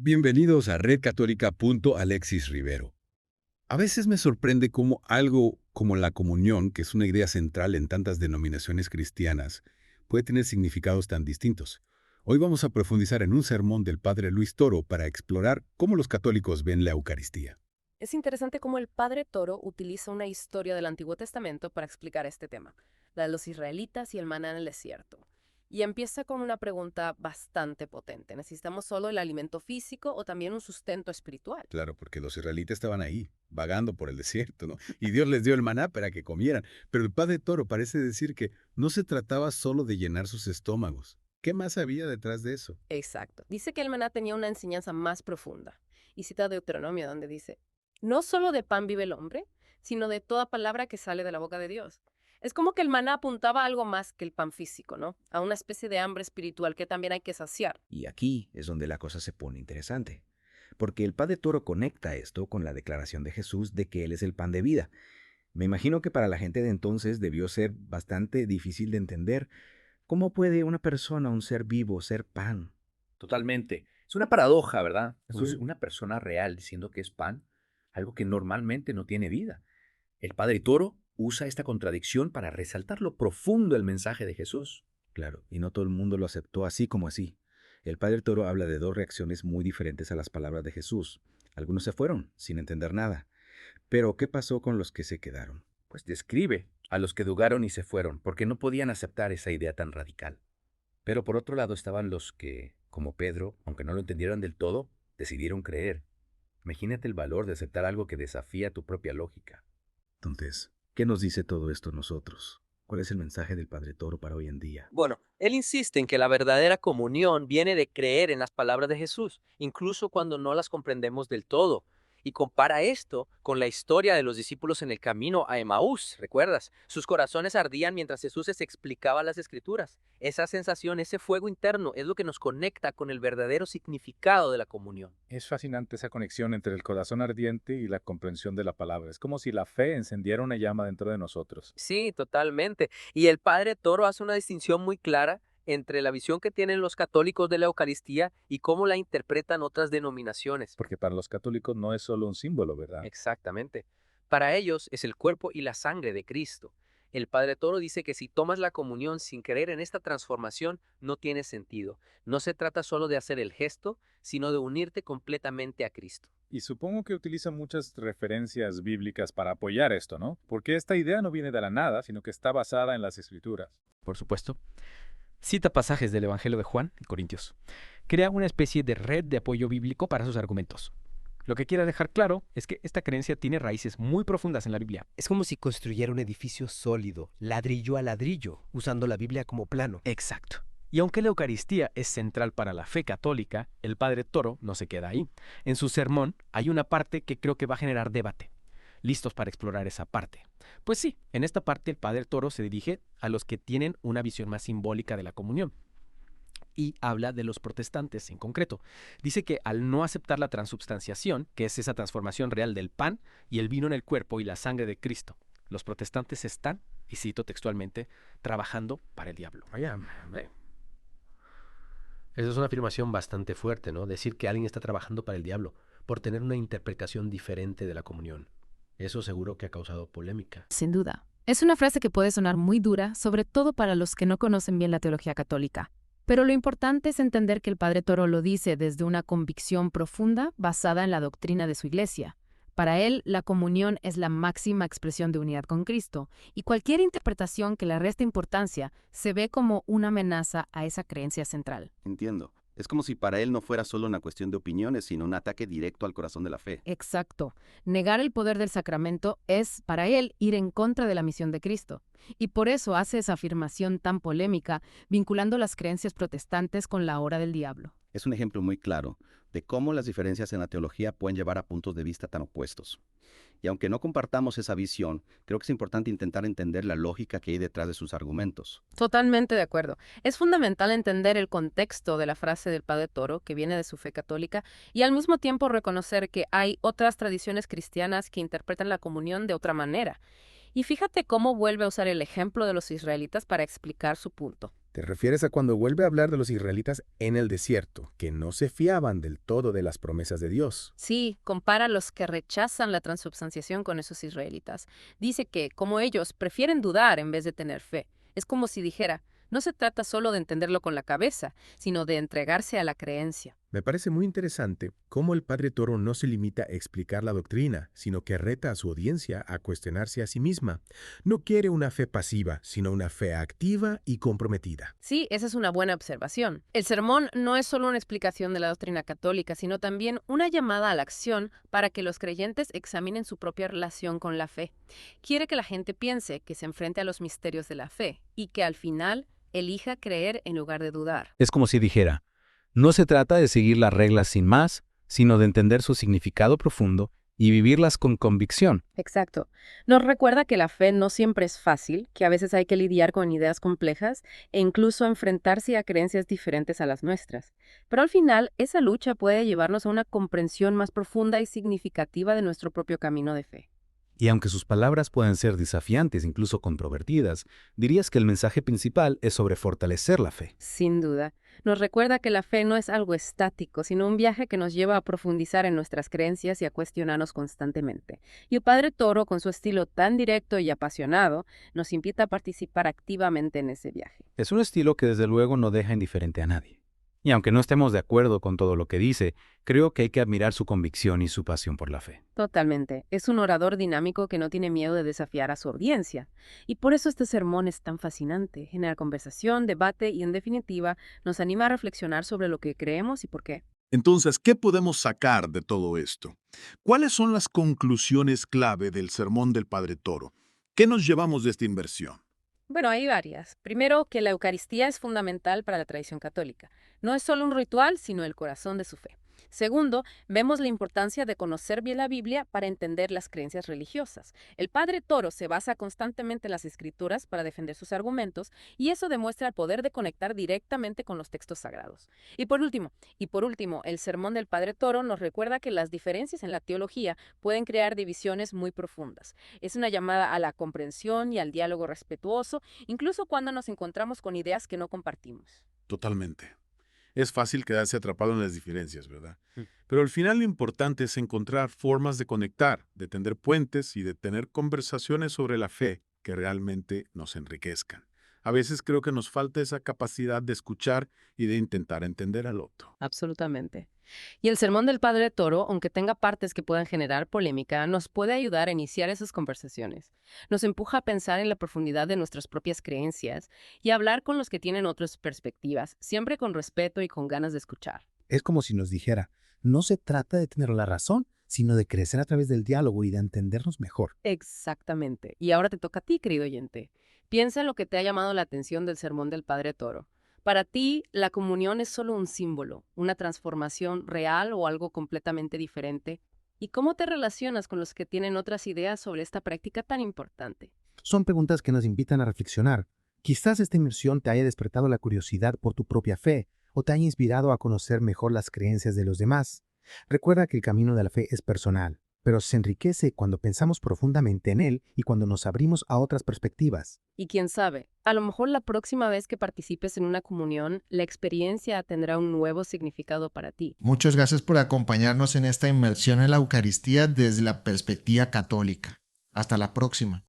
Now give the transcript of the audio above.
Bienvenidos a redcatólica.alexis Rivero. A veces me sorprende cómo algo como la comunión, que es una idea central en tantas denominaciones cristianas, puede tener significados tan distintos. Hoy vamos a profundizar en un sermón del padre Luis Toro para explorar cómo los católicos ven la Eucaristía. Es interesante cómo el padre Toro utiliza una historia del Antiguo Testamento para explicar este tema, la de los israelitas y el maná en el desierto. Y empieza con una pregunta bastante potente. ¿Necesitamos solo el alimento físico o también un sustento espiritual? Claro, porque los israelitas estaban ahí, vagando por el desierto, ¿no? Y Dios les dio el maná para que comieran. Pero el padre Toro parece decir que no se trataba solo de llenar sus estómagos. ¿Qué más había detrás de eso? Exacto. Dice que el maná tenía una enseñanza más profunda. Y cita Deuteronomio donde dice, no solo de pan vive el hombre, sino de toda palabra que sale de la boca de Dios. Es como que el maná apuntaba a algo más que el pan físico, ¿no? A una especie de hambre espiritual que también hay que saciar. Y aquí es donde la cosa se pone interesante, porque el padre Toro conecta esto con la declaración de Jesús de que Él es el pan de vida. Me imagino que para la gente de entonces debió ser bastante difícil de entender cómo puede una persona, un ser vivo, ser pan. Totalmente. Es una paradoja, ¿verdad? Sí. Una persona real diciendo que es pan, algo que normalmente no tiene vida. El padre Toro usa esta contradicción para resaltar lo profundo del mensaje de Jesús. Claro, y no todo el mundo lo aceptó así como así. El padre Toro habla de dos reacciones muy diferentes a las palabras de Jesús. Algunos se fueron sin entender nada. Pero, ¿qué pasó con los que se quedaron? Pues describe a los que dudaron y se fueron, porque no podían aceptar esa idea tan radical. Pero por otro lado estaban los que, como Pedro, aunque no lo entendieran del todo, decidieron creer. Imagínate el valor de aceptar algo que desafía tu propia lógica. Entonces, ¿qué nos dice todo esto a nosotros? ¿Cuál es el mensaje del padre Toro para hoy en día? Bueno, él insiste en que la verdadera comunión viene de creer en las palabras de Jesús, incluso cuando no las comprendemos del todo. Y compara esto con la historia de los discípulos en el camino a Emaús, ¿recuerdas? Sus corazones ardían mientras Jesús les explicaba las Escrituras. Esa sensación, ese fuego interno, es lo que nos conecta con el verdadero significado de la comunión. Es fascinante esa conexión entre el corazón ardiente y la comprensión de la palabra. Es como si la fe encendiera una llama dentro de nosotros. Sí, totalmente. Y el padre Toro hace una distinción muy clara entre la visión que tienen los católicos de la Eucaristía y cómo la interpretan otras denominaciones. Porque para los católicos no es solo un símbolo, ¿verdad? Exactamente. Para ellos es el cuerpo y la sangre de Cristo. El padre Toro dice que si tomas la comunión sin creer en esta transformación, no tiene sentido. No se trata solo de hacer el gesto, sino de unirte completamente a Cristo. Y supongo que utiliza muchas referencias bíblicas para apoyar esto, ¿no? Porque esta idea no viene de la nada, sino que está basada en las Escrituras. Por supuesto. Cita pasajes del Evangelio de Juan y Corintios. Crea una especie de red de apoyo bíblico para sus argumentos. Lo que quiere dejar claro es que esta creencia tiene raíces muy profundas en la Biblia. Es como si construyera un edificio sólido, ladrillo a ladrillo, usando la Biblia como plano. Exacto. Y aunque la Eucaristía es central para la fe católica, el padre Toro no se queda ahí. En su sermón hay una parte que creo que va a generar debate. ¿Listos para explorar esa parte? Pues sí, en esta parte el padre Toro se dirige a los que tienen una visión más simbólica de la comunión. Y habla de los protestantes en concreto. Dice que al no aceptar la transubstanciación, que es esa transformación real del pan y el vino en el cuerpo y la sangre de Cristo, los protestantes están, y cito textualmente, trabajando para el diablo. Vaya, esa es una afirmación bastante fuerte, ¿no? Decir que alguien está trabajando para el diablo por tener una interpretación diferente de la comunión. Eso seguro que ha causado polémica. Sin duda. Es una frase que puede sonar muy dura, sobre todo para los que no conocen bien la teología católica. Pero lo importante es entender que el padre Toro lo dice desde una convicción profunda basada en la doctrina de su iglesia. Para él, la comunión es la máxima expresión de unidad con Cristo, y cualquier interpretación que le reste importancia se ve como una amenaza a esa creencia central. Entiendo. Es como si para él no fuera solo una cuestión de opiniones, sino un ataque directo al corazón de la fe. Exacto. Negar el poder del sacramento es, para él, ir en contra de la misión de Cristo. Y por eso hace esa afirmación tan polémica, vinculando las creencias protestantes con la hora del diablo. Es un ejemplo muy claro de cómo las diferencias en la teología pueden llevar a puntos de vista tan opuestos. Y aunque no compartamos esa visión, creo que es importante intentar entender la lógica que hay detrás de sus argumentos. Totalmente de acuerdo. Es fundamental entender el contexto de la frase del padre Toro, que viene de su fe católica, y al mismo tiempo reconocer que hay otras tradiciones cristianas que interpretan la comunión de otra manera. Y fíjate cómo vuelve a usar el ejemplo de los israelitas para explicar su punto. Te refieres a cuando vuelve a hablar de los israelitas en el desierto, que no se fiaban del todo de las promesas de Dios. Sí, compara a los que rechazan la transubstanciación con esos israelitas. Dice que, como ellos, prefieren dudar en vez de tener fe. Es como si dijera, no se trata solo de entenderlo con la cabeza, sino de entregarse a la creencia. Me parece muy interesante cómo el Padre Toro no se limita a explicar la doctrina, sino que reta a su audiencia a cuestionarse a sí misma. No quiere una fe pasiva, sino una fe activa y comprometida. Sí, esa es una buena observación. El sermón no es solo una explicación de la doctrina católica, sino también una llamada a la acción para que los creyentes examinen su propia relación con la fe. Quiere que la gente piense, que se enfrente a los misterios de la fe y que al final elija creer en lugar de dudar. Es como si dijera, no se trata de seguir las reglas sin más, sino de entender su significado profundo y vivirlas con convicción. Exacto. Nos recuerda que la fe no siempre es fácil, que a veces hay que lidiar con ideas complejas e incluso enfrentarse a creencias diferentes a las nuestras. Pero al final, esa lucha puede llevarnos a una comprensión más profunda y significativa de nuestro propio camino de fe. Y aunque sus palabras pueden ser desafiantes, incluso controvertidas, dirías que el mensaje principal es sobre fortalecer la fe. Sin duda. Nos recuerda que la fe no es algo estático, sino un viaje que nos lleva a profundizar en nuestras creencias y a cuestionarnos constantemente. Y el Padre Toro, con su estilo tan directo y apasionado, nos invita a participar activamente en ese viaje. Es un estilo que desde luego no deja indiferente a nadie. Y aunque no estemos de acuerdo con todo lo que dice, creo que hay que admirar su convicción y su pasión por la fe. Totalmente. Es un orador dinámico que no tiene miedo de desafiar a su audiencia. Y por eso este sermón es tan fascinante. Genera conversación, debate y, en definitiva, nos anima a reflexionar sobre lo que creemos y por qué. Entonces, ¿qué podemos sacar de todo esto? ¿Cuáles son las conclusiones clave del sermón del Padre Toro? ¿Qué nos llevamos de esta inversión? Bueno, hay varias. Primero, que la Eucaristía es fundamental para la tradición católica. No es solo un ritual, sino el corazón de su fe. Segundo, vemos la importancia de conocer bien la Biblia para entender las creencias religiosas. El Padre Toro se basa constantemente en las Escrituras para defender sus argumentos y eso demuestra el poder de conectar directamente con los textos sagrados. Y por último, el sermón del Padre Toro nos recuerda que las diferencias en la teología pueden crear divisiones muy profundas. Es una llamada a la comprensión y al diálogo respetuoso, incluso cuando nos encontramos con ideas que no compartimos. Totalmente. Es fácil quedarse atrapado en las diferencias, ¿verdad? Pero al final lo importante es encontrar formas de conectar, de tender puentes y de tener conversaciones sobre la fe que realmente nos enriquezcan. A veces creo que nos falta esa capacidad de escuchar y de intentar entender al otro. Absolutamente. Y el sermón del Padre Toro, aunque tenga partes que puedan generar polémica, nos puede ayudar a iniciar esas conversaciones. Nos empuja a pensar en la profundidad de nuestras propias creencias y a hablar con los que tienen otras perspectivas, siempre con respeto y con ganas de escuchar. Es como si nos dijera, no se trata de tener la razón, sino de crecer a través del diálogo y de entendernos mejor. Exactamente. Y ahora te toca a ti, querido oyente. Piensa en lo que te ha llamado la atención del sermón del Padre Toro. Para ti, la comunión es solo un símbolo, una transformación real o algo completamente diferente. ¿Y cómo te relacionas con los que tienen otras ideas sobre esta práctica tan importante? Son preguntas que nos invitan a reflexionar. Quizás esta inmersión te haya despertado la curiosidad por tu propia fe o te haya inspirado a conocer mejor las creencias de los demás. Recuerda que el camino de la fe es personal, pero se enriquece cuando pensamos profundamente en él y cuando nos abrimos a otras perspectivas. Y quién sabe, a lo mejor la próxima vez que participes en una comunión, la experiencia tendrá un nuevo significado para ti. Muchas gracias por acompañarnos en esta inmersión en la Eucaristía desde la perspectiva católica. Hasta la próxima.